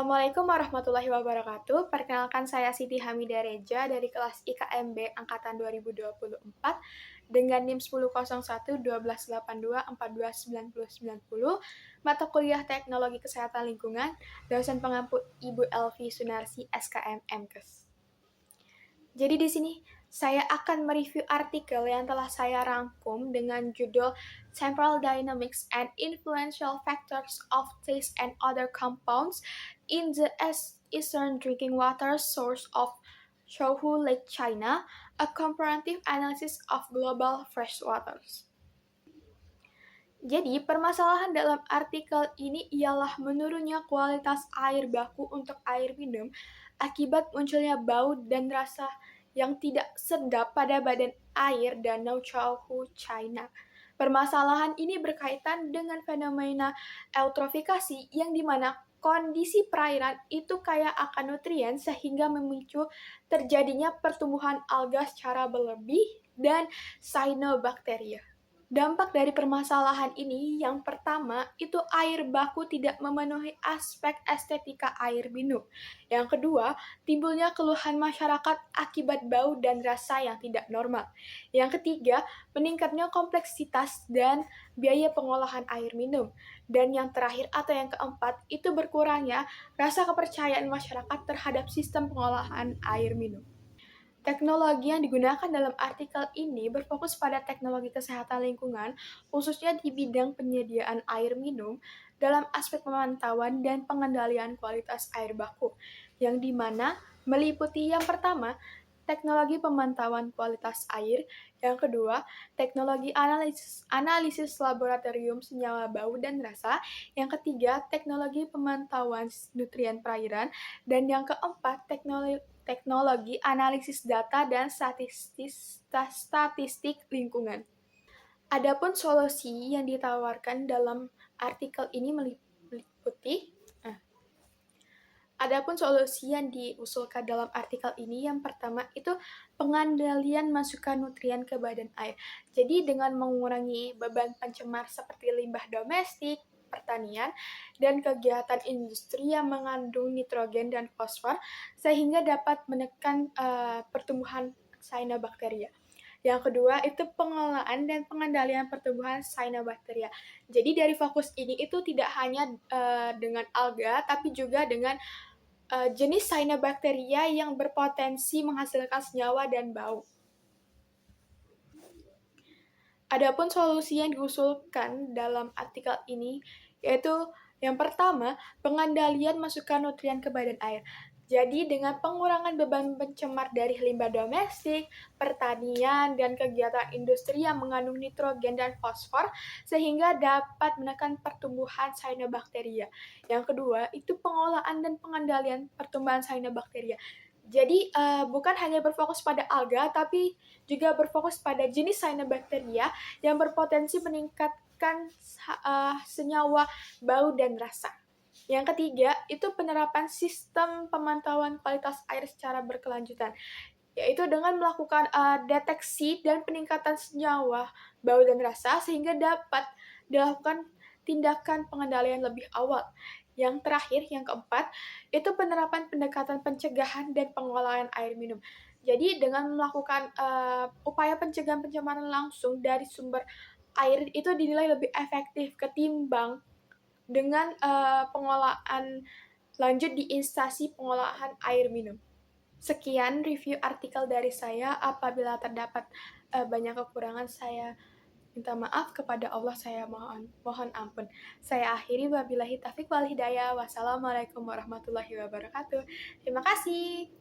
Assalamualaikum warahmatullahi wabarakatuh. Perkenalkan saya Siti Hamidah Reja dari kelas IKMB angkatan 2024 dengan NIM 1001 1282 14 90 mata kuliah Teknologi Kesehatan Lingkungan, dosen pengampu Ibu Elvi Sunarsi SKM MKes. Jadi di sini saya akan mereview artikel yang telah saya rangkum dengan judul Temporal Dynamics and Influential Factors of Taste and Other Compounds in the Eastern Drinking Water Source of Chouhu Lake, China, a Comparative Analysis of Global Freshwaters. Jadi, permasalahan dalam artikel ini ialah menurunnya kualitas air baku untuk air minum akibat munculnya bau dan rasa yang tidak sedap pada badan air Danau Chouhu, China. Permasalahan ini berkaitan dengan fenomena eutrofikasi yang dimana kondisi perairan itu kaya akan nutrien sehingga memicu terjadinya pertumbuhan alga secara berlebih dan cyanobacteria. Dampak dari permasalahan ini yang pertama itu air baku tidak memenuhi aspek estetika air minum. Yang kedua, timbulnya keluhan masyarakat akibat bau dan rasa yang tidak normal. Yang ketiga, meningkatnya kompleksitas dan biaya pengolahan air minum. Dan yang terakhir atau yang keempat, itu berkurangnya rasa kepercayaan masyarakat terhadap sistem pengolahan air minum. Teknologi yang digunakan dalam artikel ini berfokus pada teknologi kesehatan lingkungan, khususnya di bidang penyediaan air minum, dalam aspek pemantauan dan pengendalian kualitas air baku, yang dimana meliputi yang pertama, teknologi pemantauan kualitas air, yang kedua, teknologi analisis laboratorium senyawa bau dan rasa, yang ketiga, teknologi pemantauan nutrien perairan, dan yang keempat, teknologi analisis data dan statistik lingkungan. Adapun solusi yang ditawarkan dalam artikel ini meliputi Adapun solusi yang diusulkan dalam artikel ini yang pertama itu pengendalian masukan nutrien ke badan air. Jadi dengan mengurangi beban pencemar seperti limbah domestik, pertanian, dan kegiatan industri yang mengandung nitrogen dan fosfor sehingga dapat menekan pertumbuhan cyanobacteria. Yang kedua itu pengelolaan dan pengendalian pertumbuhan cyanobacteria. Jadi dari fokus ini itu tidak hanya dengan alga tapi juga dengan jenis cyanobacteria yang berpotensi menghasilkan senyawa dan bau. Adapun solusi yang diusulkan dalam artikel ini yaitu yang pertama, pengendalian masukan nutrien ke badan air. Jadi dengan pengurangan beban pencemar dari limbah domestik, pertanian, dan kegiatan industri yang mengandung nitrogen dan fosfor sehingga dapat menekan pertumbuhan cyanobacteria. Yang kedua, itu pengolahan dan pengendalian pertumbuhan cyanobacteria. Jadi bukan hanya berfokus pada alga, tapi juga berfokus pada jenis cyanobacteria yang berpotensi meningkatkan senyawa bau dan rasa. Yang ketiga, itu penerapan sistem pemantauan kualitas air secara berkelanjutan, yaitu dengan melakukan deteksi dan peningkatan senyawa bau dan rasa sehingga dapat dilakukan tindakan pengendalian lebih awal. Yang terakhir, yang keempat, itu penerapan pendekatan pencegahan dan pengolahan air minum. Jadi dengan melakukan upaya pencegahan pencemaran langsung dari sumber air itu dinilai lebih efektif ketimbang dengan pengolahan lanjut di instansi pengolahan air minum. Sekian review artikel dari saya. Apabila terdapat banyak kekurangan, saya minta maaf kepada Allah, saya mohon ampun. Saya akhiri wabillahi taufiq wal hidayah. Wassalamualaikum warahmatullahi wabarakatuh. Terima kasih.